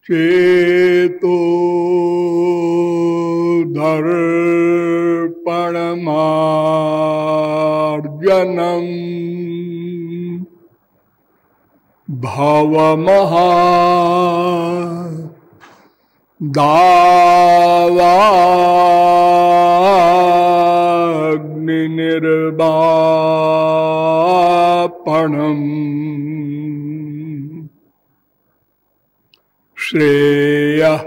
चेतो दर्पणमार्जनम् भवमहा दावाग्निर्वापणम् श्रेयः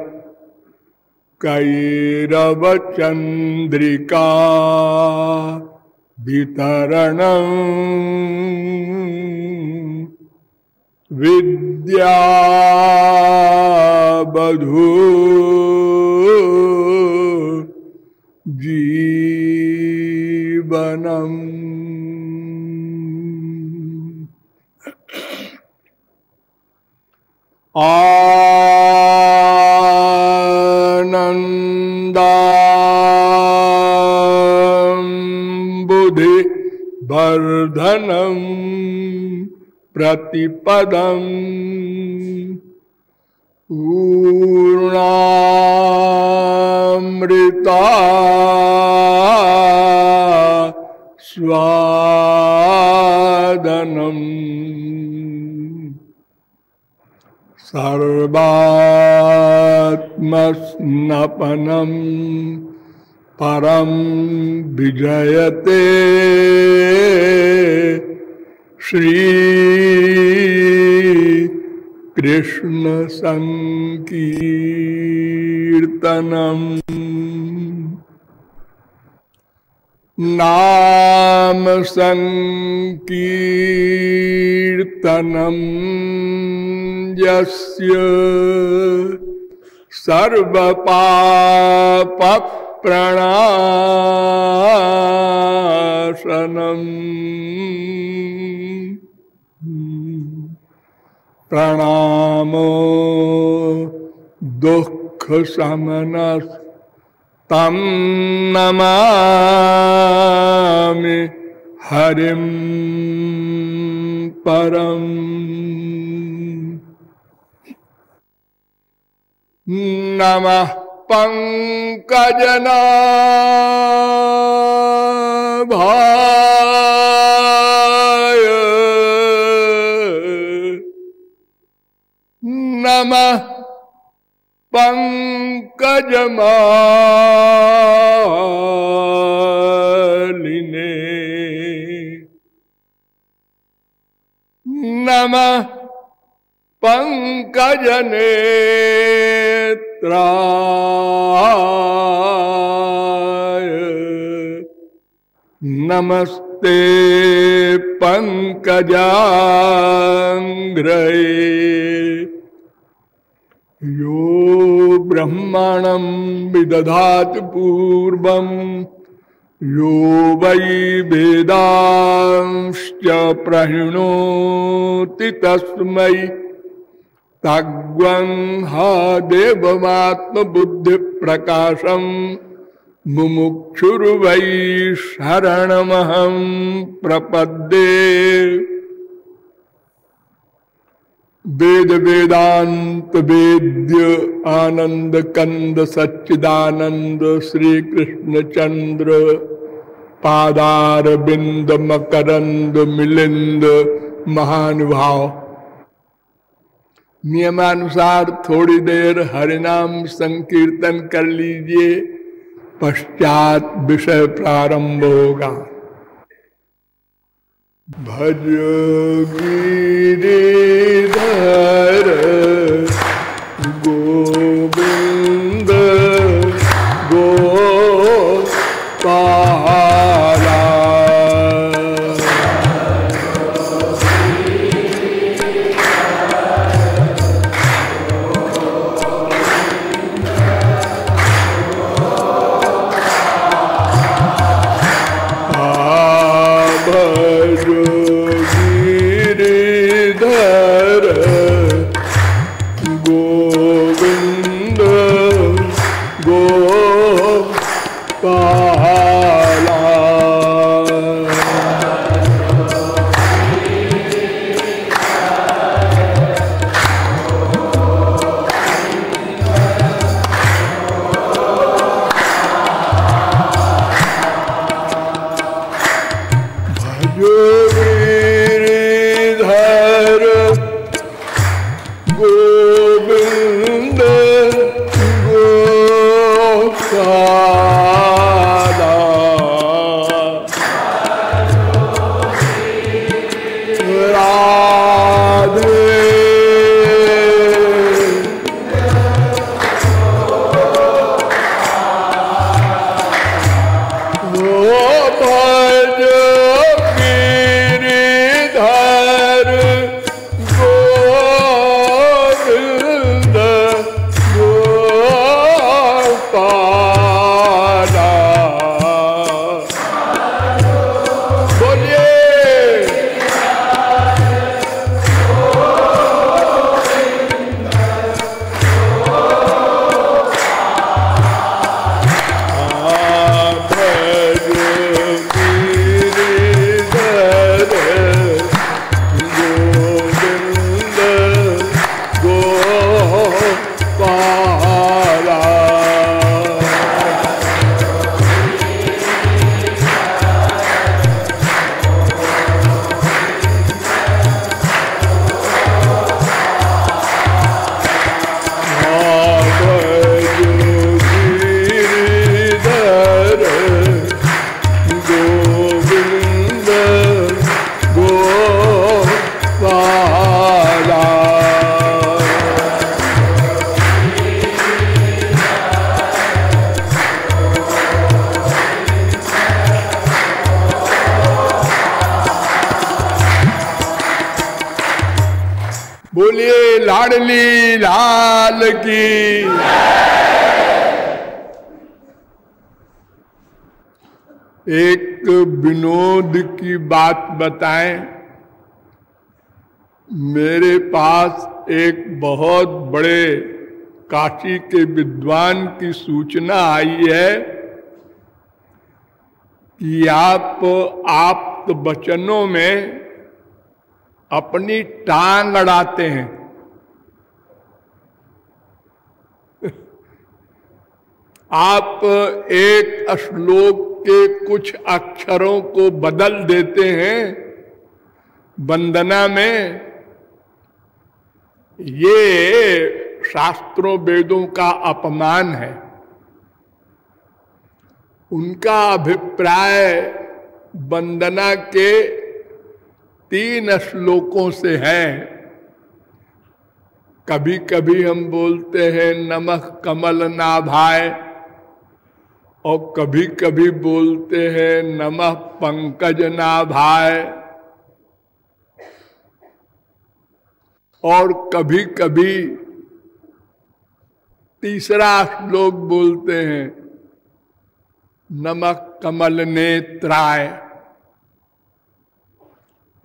कैरवचन्द्रिका वितरणम् विद्यावधू जीवनम्। आनन्दाम्बुधि वर्धनम् प्रतिपदम् पूर्णामृता स्वादनम् सर्वात्मस्नपनम् परम विजयते श्री कृष्ण संकीर्तनम्। नाम संकीर्तनम् यस्य सर्वपाप प्रणाशनम् प्रणामो दुःख शमनः तं नमामि हरिं परम्। नमः पंकजनाभाय नमः पंकजमालिने नमः पंकजनेत्राय नमस्ते पंकजांघ्रये यो ब्रह्मणं विदधाति पूर्वं यो वै वेदांश्च प्रहिणोति तस्मै तग्वंहा देवमात्मबुद्धिप्रकाशं मुमुक्षुर्वै शरणमहं प्रपद्ये। वेद वेदांत वेद्य आनंद कंद सच्चिदानंद श्री कृष्ण चंद्र पादार बिंद मकरंद मिलिंद महानुभाव। नियमानुसार थोड़ी देर हरिनाम संकीर्तन कर लीजिए, पश्चात विषय प्रारंभ होगा। भज गिरिधर गोविंद गोपाला भज गिरिधर बोलिए लाडली लाल की। एक विनोद की बात बताएं। मेरे पास एक बहुत बड़े काशी के विद्वान की सूचना आई है कि आप वचनों में अपनी टांग अड़ाते हैं। आप एक श्लोक के कुछ अक्षरों को बदल देते हैं वंदना में। ये शास्त्रों वेदों का अपमान है। उनका अभिप्राय वंदना के 3 श्लोकों से है। कभी कभी हम बोलते हैं नमः कमल नाभाय, और कभी कभी बोलते हैं नमः पंकज नाभाय, और कभी कभी तीसरा श्लोक बोलते हैं नमः कमल नेत्राय।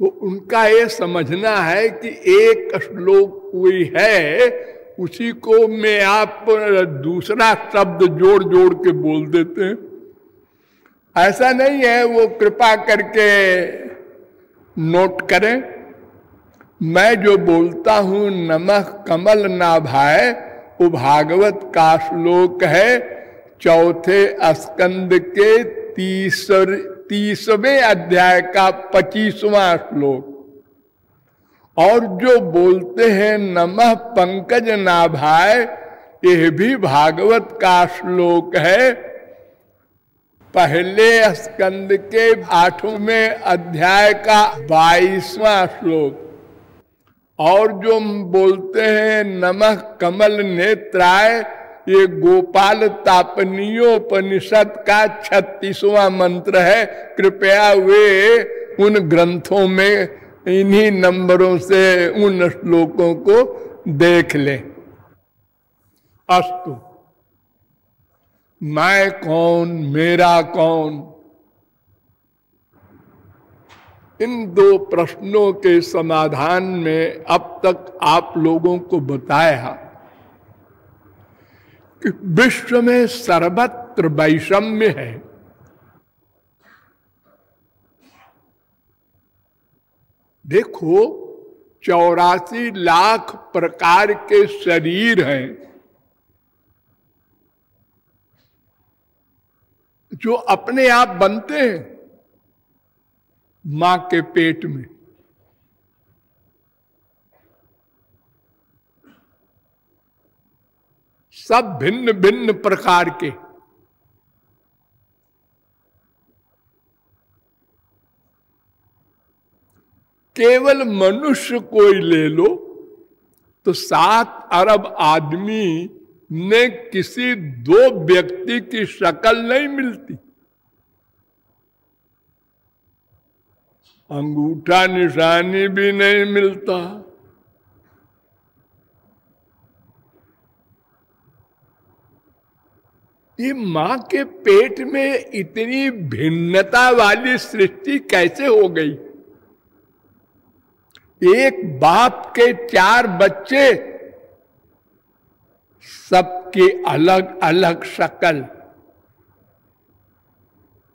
तो उनका ये समझना है कि एक श्लोक कोई है, उसी को में आप दूसरा शब्द जोड़ जोड़ के बोल देते हैं। ऐसा नहीं है, वो कृपा करके नोट करें। मैं जो बोलता हूं नमः कमल नाभाय, वो भागवत का श्लोक है 4 स्कंद के 30वें अध्याय का 25वां श्लोक। और जो बोलते हैं नमः पंकज नाभाय, यह भी भागवत का श्लोक है, पहले स्कंद के 8वें अध्याय का 22वां श्लोक। और जो बोलते हैं नमः कमल नेत्राय, ये गोपाल तापनीयोपनिषद का 36वां मंत्र है। कृपया वे उन ग्रंथों में इन्हीं नंबरों से उन श्लोकों को देख लें। अस्तु, मैं कौन, मेरा कौन, इन 2 प्रश्नों के समाधान में अब तक आप लोगों को बताया कि विश्व में सर्वत्र वैषम्य है। देखो, 84 लाख प्रकार के शरीर हैं जो अपने आप बनते हैं मां के पेट में। सब भिन्न भिन्न प्रकार के। केवल मनुष्य कोई ले लो तो 7 अरब आदमी ने किसी 2 व्यक्ति की शक्ल नहीं मिलती। अंगूठा निशानी भी नहीं मिलता। ये मां के पेट में इतनी भिन्नता वाली सृष्टि कैसे हो गई? एक बाप के 4 बच्चे, सबकी अलग अलग शक्ल,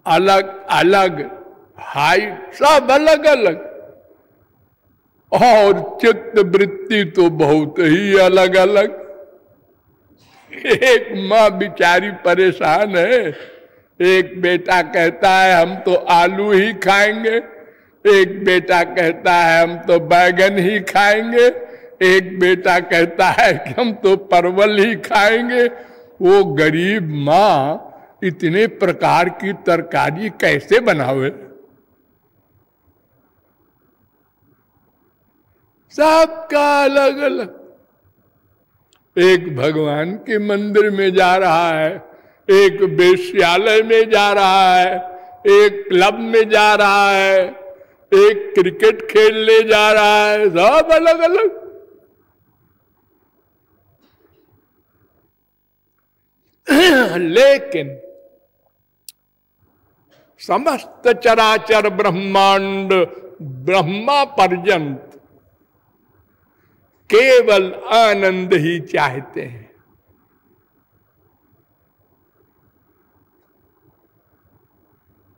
अलग अलग हाइट, सब अलग अलग, और चित्त वृत्ति तो बहुत ही अलग अलग। एक माँ बिचारी परेशान है। एक बेटा कहता है हम तो आलू ही खाएंगे, एक बेटा कहता है हम तो बैगन ही खाएंगे, एक बेटा कहता है कि हम तो परवल ही खाएंगे। वो गरीब माँ इतने प्रकार की तरकारी कैसे बनावे? सबका अलग अलग। एक भगवान के मंदिर में जा रहा है, एक वेश्यालय में जा रहा है, एक क्लब में जा रहा है, एक क्रिकेट खेलने जा रहा है, सब अलग अलग। लेकिन समस्त चराचर ब्रह्मांड ब्रह्मा पर्यंत केवल आनंद ही चाहते हैं।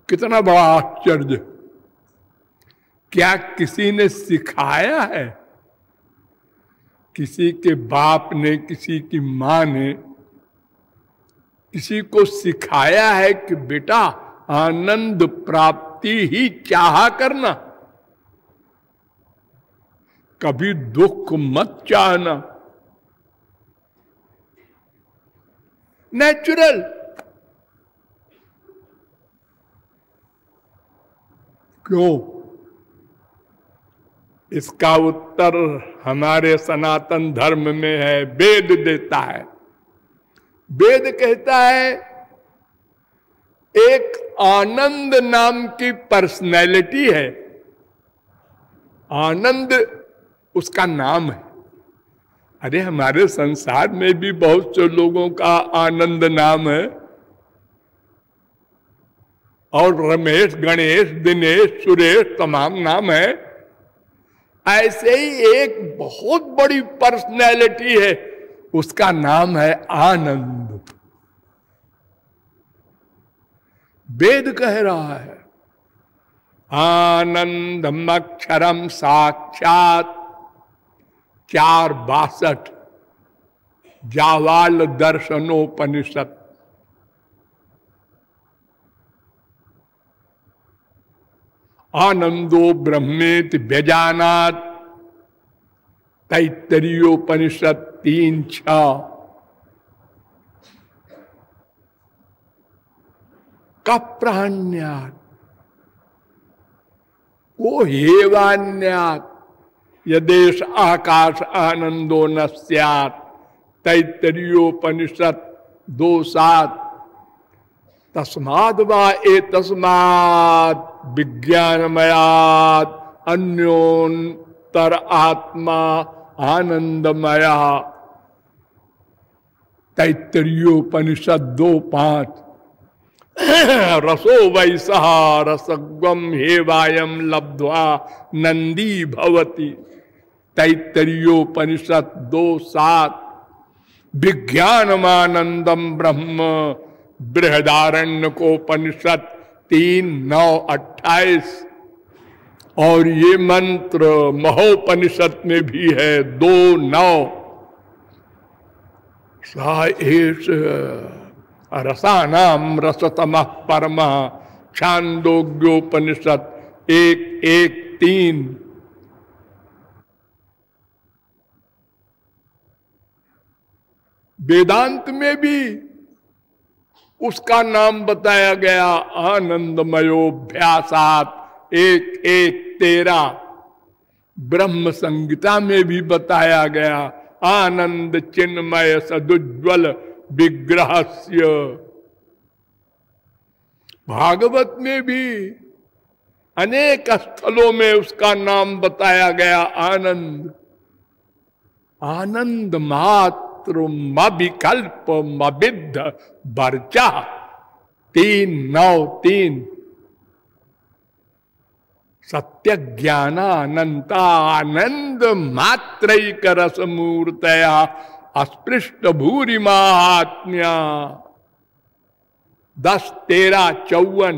कितना बड़ा आश्चर्य! क्या किसी ने सिखाया है? किसी के बाप ने, किसी की मां ने किसी को सिखाया है कि बेटा आनंद प्राप्ति ही चाहा करना, कभी दुख मत चाहना। नेचुरल। क्यों? इसका उत्तर हमारे सनातन धर्म में है, वेद देता है। वेद कहता है एक आनंद नाम की पर्सनैलिटी है, आनंद उसका नाम है। अरे हमारे संसार में भी बहुत से लोगों का आनंद नाम है, और रमेश, गणेश, दिनेश, सुरेश तमाम नाम है। ऐसे ही एक बहुत बड़ी पर्सनैलिटी है, उसका नाम है आनंद। वेद कह रहा है आनंदम अक्षरम साक्षात 462 जावाल दर्शनोपनिषद। आनंदो ब्रह्मेति व्यजानात् तैत्तरीयोपनिषद 3:6। कप्राण्यात् को हेवान्यात् यदेश आकाश आनंदो न स्यात् तैत्तरीयोपनिषद 2:7। तस्माद् वा एतस्मात् विज्ञानमयात् अन्योन्तर आत्मा आनंदमया। तैत्तरीयोपनिषद 2:5। रसो वैसः रसग्वम हेवायम लब्ध्वा नंदी भवति। तैत्तरीयोपनिषद 2:7। विज्ञानमानंदम ब्रह्म बृहदारण्यकोपनिषद 3:9-28। और ये मंत्र महोपनिषद में भी है 2:9। सा एष रसानाम रसतमः परमः छांदोग्योपनिषद 1:1-3। वेदांत में भी उसका नाम बताया गया आनंदमयोभ्यासात् 1:1-13। ब्रह्म संहिता में भी बताया गया आनंद चिन्मय सदुज्ज्वल विग्रहस्य। भागवत में भी अनेक स्थलों में उसका नाम बताया गया आनंद। आनंद मात्र मविकल्प मविद्ध वर्चा 3:9-3। सत्य ज्ञानानंता आनंद मात्रैक रस मूर्तया अस्पृष्ट भूरि महात्म्या 10:13-54।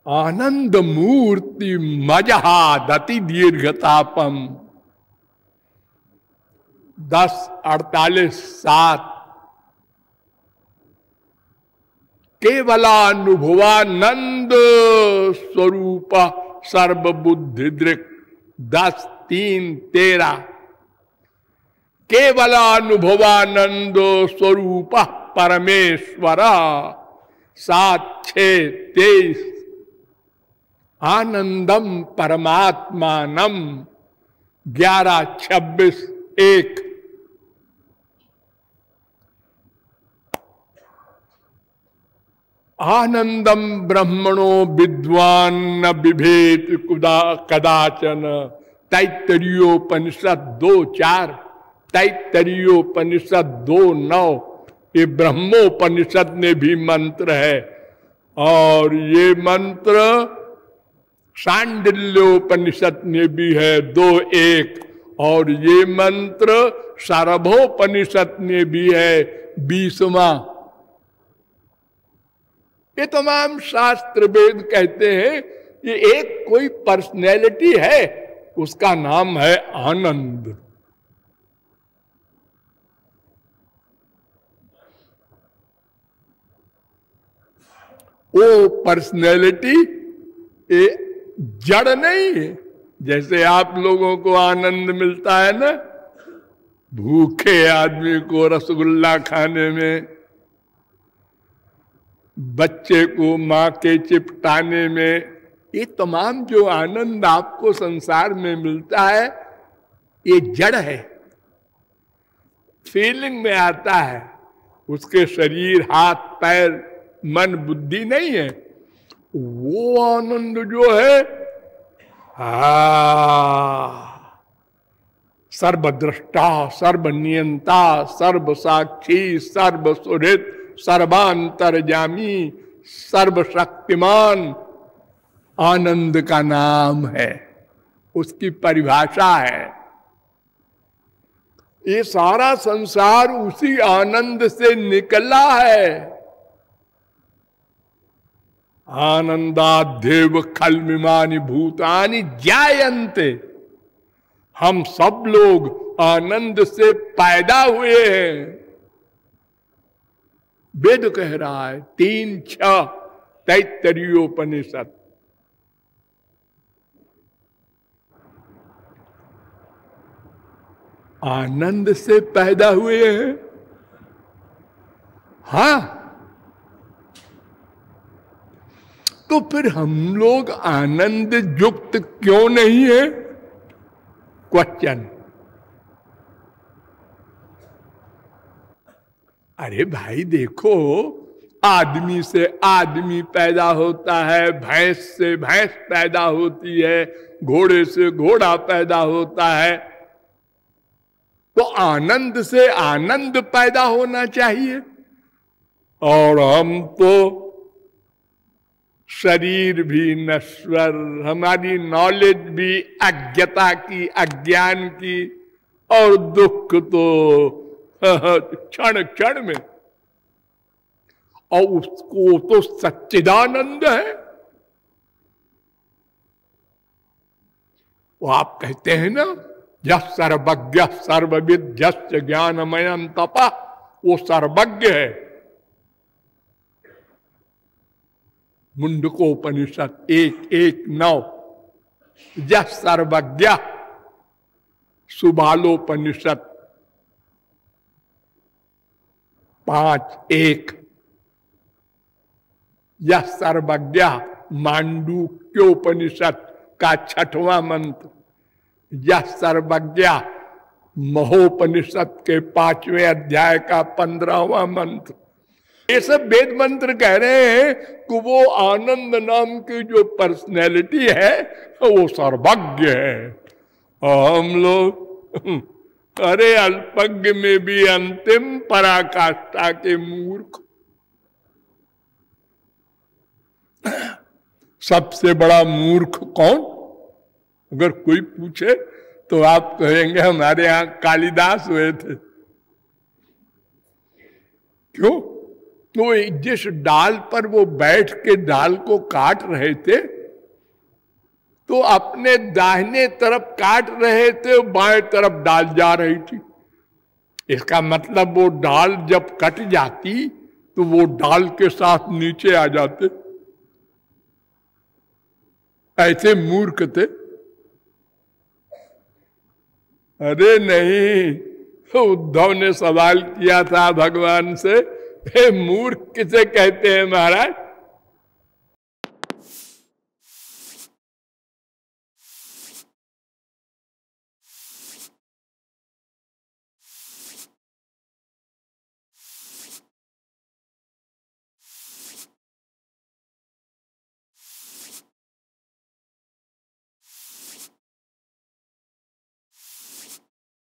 आनंद मूर्ति मजहादति दीर्घतापम 10:48-7। केवलानुभवानंद स्वरूप सर्वबुद्धि दृक् 10:3-13। केवलानुभवानंद स्वरूप परमेश्वर 7:6-23। आनंदम परमात्मानम 11:26-1। आनंदम ब्रह्मणो विद्वान न बिभेति कदाचन। तैत्तरीयोपनिषद 2:4। तैत्तरीयोपनिषद 2:9, ये ब्रह्मोपनिषद में भी मंत्र है, और ये मंत्र शांडिल्योपनिषद में भी है 2:1, और ये मंत्र शारभोपनिषद में भी है 20वां। ये तमाम शास्त्र वेद कहते हैं ये एक कोई पर्सनैलिटी है, उसका नाम है आनंद। वो पर्सनैलिटी ये जड़ नहीं है। जैसे आप लोगों को आनंद मिलता है ना भूखे आदमी को रसगुल्ला खाने में, बच्चे को मां के चिपटाने में, ये तमाम जो आनंद आपको संसार में मिलता है ये जड़ है, फीलिंग में आता है। उसके शरीर, हाथ, पैर, मन, बुद्धि नहीं है। वो आनंद जो है सर्वद्रष्टा, सर्वनियंता, सर्वसाक्षी, सर्वसुहृद, सर्वांतर्यामी, सर्वशक्तिमान आनंद का नाम है, उसकी परिभाषा है। ये सारा संसार उसी आनंद से निकला है। आनंदादेव खलमिमानि भूतानि जायन्ते, हम सब लोग आनंद से पैदा हुए हैं। वेद कह रहा है 3:6 तैत्तरीयोपनिषद। आनंद से पैदा हुए हैं। हाँ, तो फिर हम लोग आनंद युक्त क्यों नहीं है? क्वेश्चन। अरे भाई देखो, आदमी से आदमी पैदा होता है, भैंस से भैंस पैदा होती है, घोड़े से घोड़ा पैदा होता है, तो आनंद से आनंद पैदा होना चाहिए। और हम तो शरीर भी नश्वर, हमारी नॉलेज भी अज्ञता की, अज्ञान की, और दुख तो क्षण क्षण में, और उसको तो सच्चिदानंद है। वो आप कहते हैं ना, यह सर्वज्ञ सर्वविद यस्य ज्ञानमयं तपः, वो सर्वज्ञ है। मुंडकोपनिषद 1:1-9, यह सर्वज्ञ। सुबालोपनिषद 5:1, यह सर्वज्ञ। मांडूक्योपनिषद का 6वां मंत्र, यह सर्वज्ञ। महोपनिषद के 5वें अध्याय का 15वां मंत्र। ये सब वेद मंत्र कह रहे हैं कि वो आनंद नाम की जो पर्सनैलिटी है वो सर्वज्ञ है। और हम लोग अरे अल्पज्ञ में भी अंतिम पराकाष्ठा के मूर्ख। सबसे बड़ा मूर्ख कौन? अगर कोई पूछे तो आप कहेंगे हमारे यहां कालिदास हुए थे। क्यों? तो जिस डाल पर वो बैठ के डाल को काट रहे थे, तो अपने दाहिने तरफ काट रहे थे, बाएं तरफ डाल जा रही थी। इसका मतलब वो डाल जब कट जाती तो वो डाल के साथ नीचे आ जाते। ऐसे मूर्ख थे। अरे नहीं, तो उद्धव ने सवाल किया था भगवान से, हे मूर्ख किसे कहते हैं महाराज?